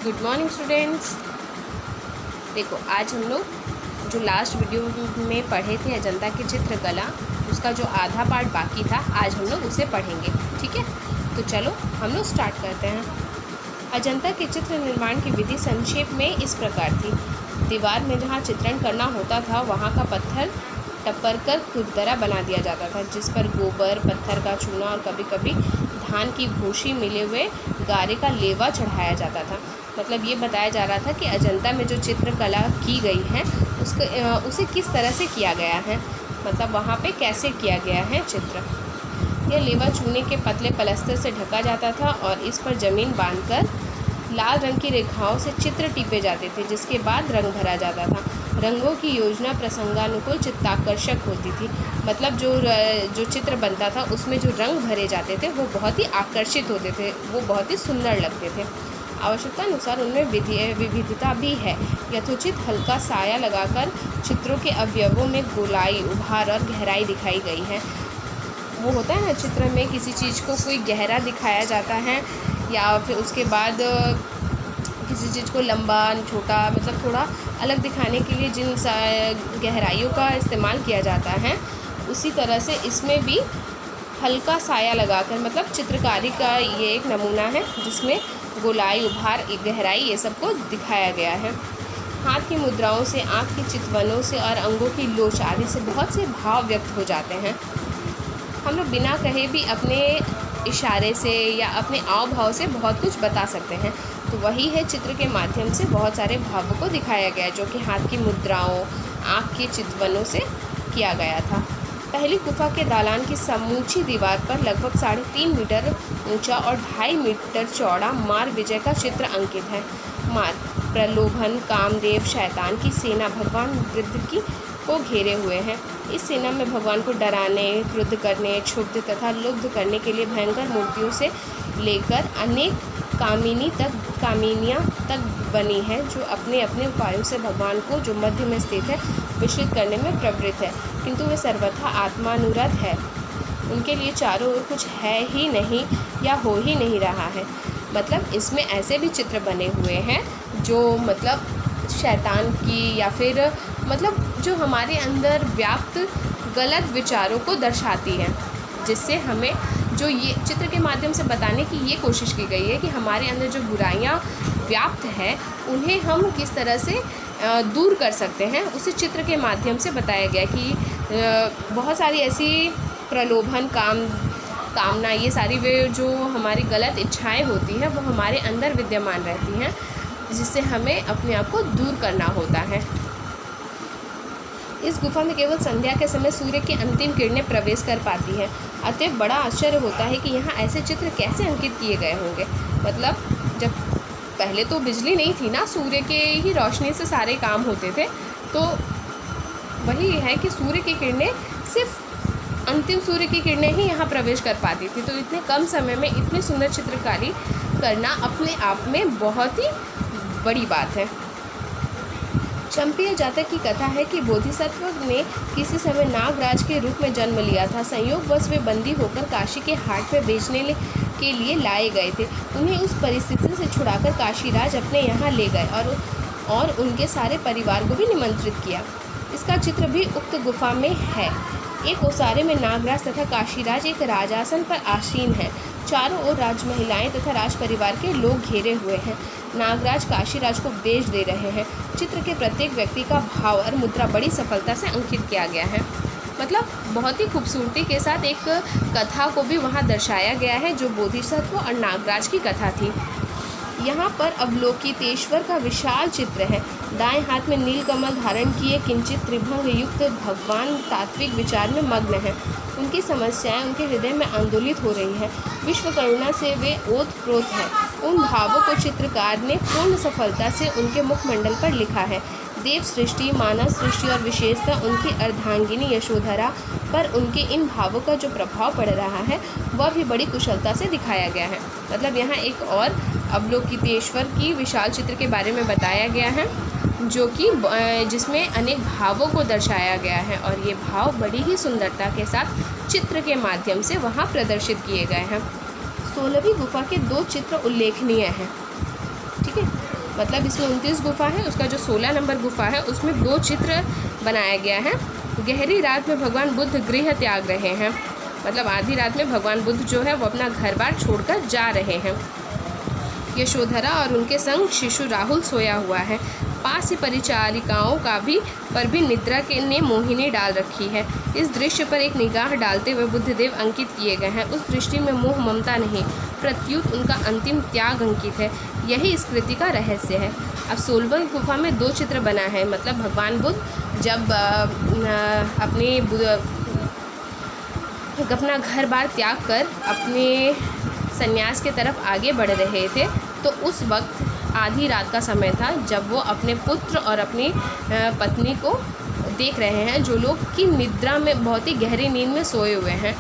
Good morning students. देखो, आज हम लोग जो लास्ट वीडियो में पढ़े थे अजंता की चित्रकला, उसका जो आधा पार्ट बाकी था आज हम लोग उसे पढ़ेंगे। ठीक है, तो चलो हम लोग स्टार्ट करते हैं। अजंता के चित्र निर्माण की विधि संक्षेप में इस प्रकार थी। दीवार में जहाँ चित्रण करना होता था वहाँ का पत्थर टप्पर कर खुरदरा बना दिया जाता था, जिस पर गोबर, पत्थर का चूना और कभी कभी धान की भूसी मिले हुए गारे का लेवा चढ़ाया जाता था। मतलब ये बताया जा रहा था कि अजंता में जो चित्रकला की गई है उसे किस तरह से किया गया है, मतलब वहाँ पे कैसे किया गया है चित्र। यह लेवा चूने के पतले पलस्तर से ढका जाता था और इस पर ज़मीन बांधकर लाल रंग की रेखाओं से चित्र टीपे जाते थे, जिसके बाद रंग भरा जाता था। रंगों की योजना प्रसंगानुकूल चित्ताकर्षक होती थी। मतलब जो चित्र बनता था उसमें जो रंग भरे जाते थे वो बहुत ही आकर्षित होते थे, वो बहुत ही सुंदर लगते थे। आवश्यकता अनुसार उनमें विविधता भी है। यथोचित हल्का साया लगाकर चित्रों के अवयवों में गोलाई, उभार और गहराई दिखाई गई है। वो होता है ना, चित्र में किसी चीज़ को कोई गहरा दिखाया जाता है या फिर उसके बाद किसी चीज़ को लंबा, छोटा, मतलब थोड़ा अलग दिखाने के लिए जिन गहराइयों का इस्तेमाल किया जाता है, उसी तरह से इसमें भी हल्का साया लगाकर, मतलब चित्रकारी का ये एक नमूना है जिसमें गोलाई, उभार, गहराई ये सब को दिखाया गया है। हाथ की मुद्राओं से, आँख की चितवनों से और अंगों की लोच आदि से बहुत से भाव व्यक्त हो जाते हैं। हम लोग बिना कहे भी अपने इशारे से या अपने आव भाव से बहुत कुछ बता सकते हैं। तो वही है, चित्र के माध्यम से बहुत सारे भावों को दिखाया गया जो कि हाथ की मुद्राओं, आँख के चितवनों से किया गया था। पहली गुफा के दालान की समूची दीवार पर लगभग 3.5 मीटर ऊंचा और 2.5 मीटर चौड़ा मार विजय का चित्र अंकित है। मार प्रलोभन, कामदेव, शैतान की सेना भगवान बुद्ध की को घेरे हुए हैं। इस सेना में भगवान को डराने, क्रुद्ध करने, क्षुब्ध तथा लुब्ध करने के लिए भयंकर मूर्तियों से लेकर अनेक कामिनियाँ तक बनी हैं, जो अपने अपने उपायों से भगवान को, जो मध्य में स्थित है, विचलित करने में प्रवृत्त है, किंतु वे सर्वथा आत्मानुरत है। उनके लिए चारों ओर कुछ है ही नहीं या हो ही नहीं रहा है। मतलब इसमें ऐसे भी चित्र बने हुए हैं जो मतलब शैतान की या फिर मतलब जो हमारे अंदर व्याप्त गलत विचारों को दर्शाती है, जिससे हमें जो ये चित्र के माध्यम से बताने की ये कोशिश की गई है कि हमारे अंदर जो बुराइयां व्याप्त है उन्हें हम किस तरह से दूर कर सकते हैं, उसे चित्र के माध्यम से बताया गया कि बहुत सारी ऐसी प्रलोभन, कामना, ये सारी वे जो हमारी गलत इच्छाएं होती हैं वो हमारे अंदर विद्यमान रहती हैं, जिससे हमें अपने आप को दूर करना होता है। इस गुफा में केवल संध्या के समय सूर्य की अंतिम किरणें प्रवेश कर पाती है। अतएव बड़ा आश्चर्य होता है कि यहाँ ऐसे चित्र कैसे अंकित किए गए होंगे। मतलब जब पहले तो बिजली नहीं थी ना, सूर्य के ही रोशनी से सारे काम होते थे, तो वही है कि सूर्य की किरणें, सिर्फ अंतिम सूर्य की किरणें ही यहाँ प्रवेश कर पाती थी। तो इतने कम समय में इतनी सुंदर चित्रकारी करना अपने आप में बहुत ही बड़ी बात है। चंपीय जातक की कथा है कि बोधिसत्व ने किसी समय नागराज के रूप में जन्म लिया था। संयोगवश वे बंदी होकर काशी के हाट में बेचने के लिए लाए गए थे। उन्हें उस परिस्थिति से छुड़ाकर काशीराज अपने यहाँ ले गए और उनके सारे परिवार को भी निमंत्रित किया। इसका चित्र भी उक्त गुफा में है। एक ओसारे में नागराज तथा काशीराज एक राजासन पर आसीन है। चारों ओर राजमहिलाएं तथा राज परिवार के लोग घेरे हुए हैं। नागराज काशीराज को उपदेश दे रहे हैं। चित्र के प्रत्येक व्यक्ति का भाव और मुद्रा बड़ी सफलता से अंकित किया गया है। मतलब बहुत ही खूबसूरती के साथ एक कथा को भी वहाँ दर्शाया गया है, जो बोधिसत्व और नागराज की कथा थी। यहाँ पर अवलोकितेश्वर का विशाल चित्र है। दाएं हाथ में नीलकमल धारण किए किंचित त्रिभंग युक्त भगवान तात्विक विचार में मग्न हैं। उनकी समस्याएं उनके हृदय में आंदोलित हो रही हैं। विश्व करुणा से वे ओतप्रोत हैं। उन भावों को चित्रकार ने पूर्ण सफलता से उनके मुखमंडल पर लिखा है। देव सृष्टि, मानव सृष्टि और विशेषतः उनकी अर्धांगिनी यशोधरा पर उनके इन भावों का जो प्रभाव पड़ रहा है वह भी बड़ी कुशलता से दिखाया गया है। मतलब यहाँ एक और अवलोकितेश्वर की विशाल चित्र के बारे में बताया गया है, जो कि जिसमें अनेक भावों को दर्शाया गया है और ये भाव बड़ी ही सुंदरता के साथ चित्र के माध्यम से वहाँ प्रदर्शित किए गए हैं। 16वीं गुफा के 2 चित्र उल्लेखनीय हैं। ठीक है, मतलब इसमें 29 गुफा है, उसका जो 16 नंबर गुफा है उसमें 2 चित्र बनाया गया है। गहरी रात में भगवान बुद्ध गृह त्याग रहे हैं, मतलब आधी रात में भगवान बुद्ध जो है वो अपना घर बार छोड़कर जा रहे हैं। यशोधरा और उनके संग शिशु राहुल सोया हुआ है। पास ही परिचारिकाओं का पर भी निद्रा ने मोहिनी डाल रखी है। इस दृश्य पर एक निगाह डालते हुए बुद्धदेव अंकित किए गए हैं। उस दृष्टि में मोह ममता नहीं, प्रत्युत उनका अंतिम त्याग अंकित है। यही इस कृति का रहस्य है। अब 16वीं गुफा में 2 चित्र बना है, मतलब भगवान बुद्ध जब अपना घर बार त्याग कर अपने संन्यास के तरफ आगे बढ़ रहे थे, तो उस वक्त आधी रात का समय था जब वो अपने पुत्र और अपनी पत्नी को देख रहे हैं, जो लोग की निद्रा में बहुत ही गहरी नींद में सोए हुए हैं।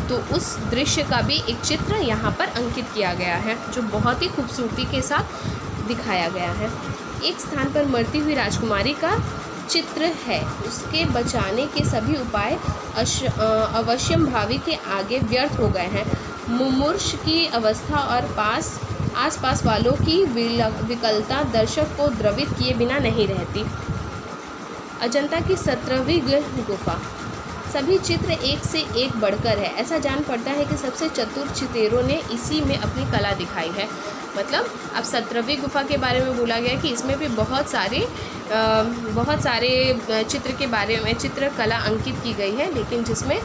तो उस दृश्य का भी एक चित्र यहाँ पर अंकित किया गया है, जो बहुत ही खूबसूरती के साथ दिखाया गया है। एक स्थान पर मरती हुई राजकुमारी का चित्र है। उसके बचाने के सभी उपाय अवश्यंभावी के आगे व्यर्थ हो गए हैं। मुमूर्ष की अवस्था और आसपास वालों की विकलता दर्शक को द्रवित किए बिना नहीं रहती। अजंता की 17वीं गुफा। सभी चित्र एक से एक बढ़कर है। ऐसा जान पड़ता है कि सबसे चतुर चितेरों ने इसी में अपनी कला दिखाई है। मतलब अब 17वीं गुफा के बारे में बोला गया कि इसमें भी बहुत सारे चित्र के बारे में चित्रकला अंकित की गई है, लेकिन जिसमें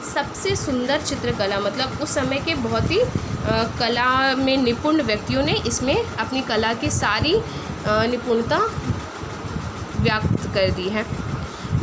सबसे सुंदर चित्रकला, मतलब उस समय के बहुत ही कला में निपुण व्यक्तियों ने इसमें अपनी कला की सारी निपुणता व्यक्त कर दी है।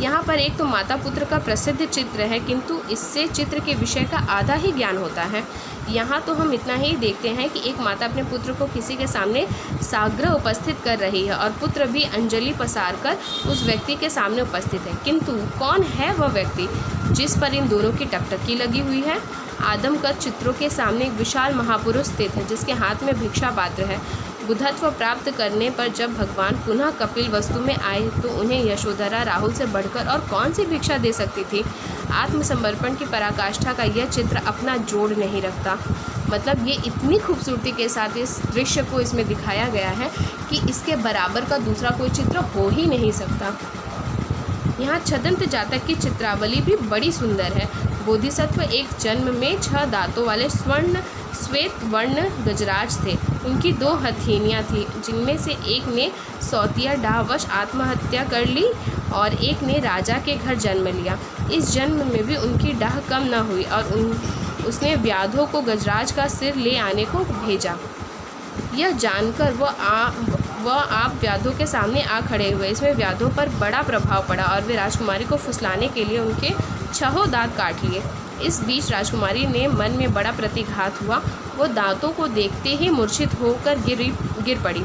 यहाँ पर एक तो माता पुत्र का प्रसिद्ध चित्र है, किंतु इससे चित्र के विषय का आधा ही ज्ञान होता है। यहाँ तो हम इतना ही देखते हैं कि एक माता अपने पुत्र को किसी के सामने साग्रह उपस्थित कर रही है और पुत्र भी अंजलि पसार कर उस व्यक्ति के सामने उपस्थित है, किंतु कौन है वह व्यक्ति जिस पर इन दोनों की टकटकी लगी हुई है? आदमकद चित्रों के सामने एक विशाल महापुरुष स्थित है, जिसके हाथ में भिक्षा पात्र है। बुद्धत्व प्राप्त करने पर जब भगवान पुनः कपिल वस्तु में आए तो उन्हें यशोधरा राहुल से बढ़कर और कौन सी भिक्षा दे सकती थी? आत्मसमर्पण की पराकाष्ठा का यह चित्र अपना जोड़ नहीं रखता। मतलब ये इतनी खूबसूरती के साथ इस दृश्य को इसमें दिखाया गया है कि इसके बराबर का दूसरा कोई चित्र हो ही नहीं सकता। यहाँ छदंत जातक की चित्रावली भी बड़ी सुंदर है। बोधिसत्व एक जन्म में 6 दांतों वाले श्वेत वर्ण गजराज थे। उनकी 2 हथेलियाँ थीं, जिनमें से एक ने सौतिया डाहवश आत्महत्या कर ली और एक ने राजा के घर जन्म लिया। इस जन्म में भी उनकी डाह कम न हुई और उसने व्याधों को गजराज का सिर ले आने को भेजा। यह जानकर वह आप व्याधों के सामने आ खड़े हुए। इसमें व्याधों पर बड़ा प्रभाव पड़ा और वे राजकुमारी को फुसलाने के लिए उनके 6 दांत काट लिए। इस बीच राजकुमारी ने मन में बड़ा प्रतिघात हुआ। वो दांतों को देखते ही मूर्छित होकर गिर पड़ी।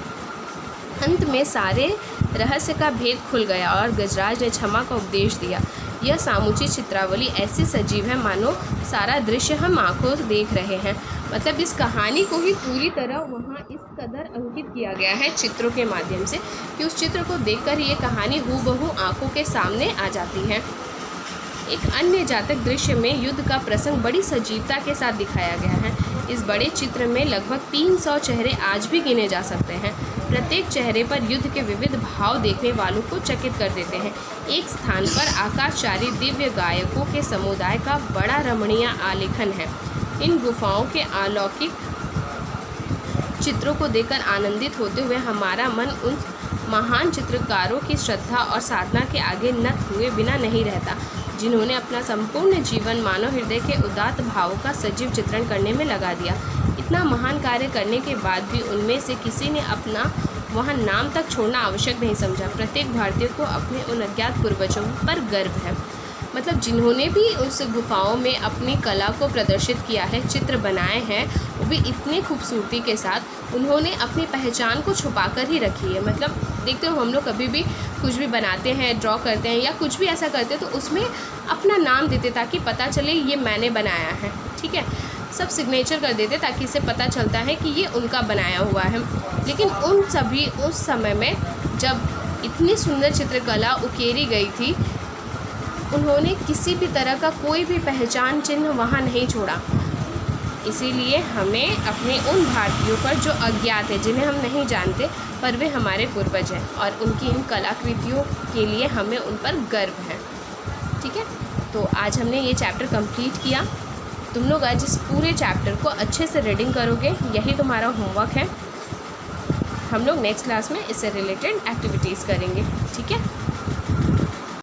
अंत में सारे रहस्य का भेद खुल गया और गजराज ने क्षमा का उपदेश दिया। यह सामूची चित्रावली ऐसी सजीव है मानो सारा दृश्य हम आंखों से देख रहे हैं। मतलब इस कहानी को ही पूरी तरह वहाँ इस कदर अंकित किया गया है चित्रों के माध्यम से कि उस चित्र को देखकर ये कहानी हूबहू आंखों के सामने आ जाती है। एक अन्य जातक दृश्य में युद्ध का प्रसंग बड़ी सजीवता के साथ दिखाया गया है। इस बड़े चित्र में लगभग 300 चेहरे आज भी गिने जा सकते हैं। प्रत्येक चेहरे पर युद्ध के विविध भाव देखने वालों को चकित कर देते हैं। एक स्थान पर आकाशचारी दिव्य गायकों के समुदाय का बड़ा रमणीय आलेखन है। इन गुफाओं के अलौकिक चित्रों को देखकर आनंदित होते हुए हमारा मन उन महान चित्रकारों की श्रद्धा और साधना के आगे नत हुए बिना नहीं रहता, जिन्होंने अपना संपूर्ण जीवन मानव हृदय के उदात्त भावों का सजीव चित्रण करने में लगा दिया। इतना महान कार्य करने के बाद भी उनमें से किसी ने अपना वहाँ नाम तक छोड़ना आवश्यक नहीं समझा। प्रत्येक भारतीय को अपने उन अज्ञात पूर्वजों पर गर्व है। मतलब जिन्होंने भी उस गुफाओं में अपनी कला को प्रदर्शित किया है, चित्र बनाए हैं, वो भी इतनी खूबसूरती के साथ उन्होंने अपनी पहचान को छुपा कर ही रखी है। मतलब देखते हो हम लोग कभी भी कुछ भी बनाते हैं, ड्रॉ करते हैं या कुछ भी ऐसा करते हैं तो उसमें अपना नाम देते ताकि पता चले ये मैंने बनाया है, ठीक है। सब सिग्नेचर कर देते ताकि इससे पता चलता है कि ये उनका बनाया हुआ है। लेकिन उन सभी उस समय में जब इतनी सुंदर चित्रकला उकेरी गई थी, उन्होंने किसी भी तरह का कोई भी पहचान चिन्ह वहाँ नहीं छोड़ा। इसीलिए हमें अपने उन भारतीयों पर जो अज्ञात है, जिन्हें हम नहीं जानते पर वे हमारे पूर्वज हैं, और उनकी इन कलाकृतियों के लिए हमें उन पर गर्व है। ठीक है, तो आज हमने ये चैप्टर कंप्लीट किया। तुम लोग आज इस पूरे चैप्टर को अच्छे से रीडिंग करोगे, यही तुम्हारा होमवर्क है। हम लोग नेक्स्ट क्लास में इससे रिलेटेड एक्टिविटीज़ करेंगे। ठीक है।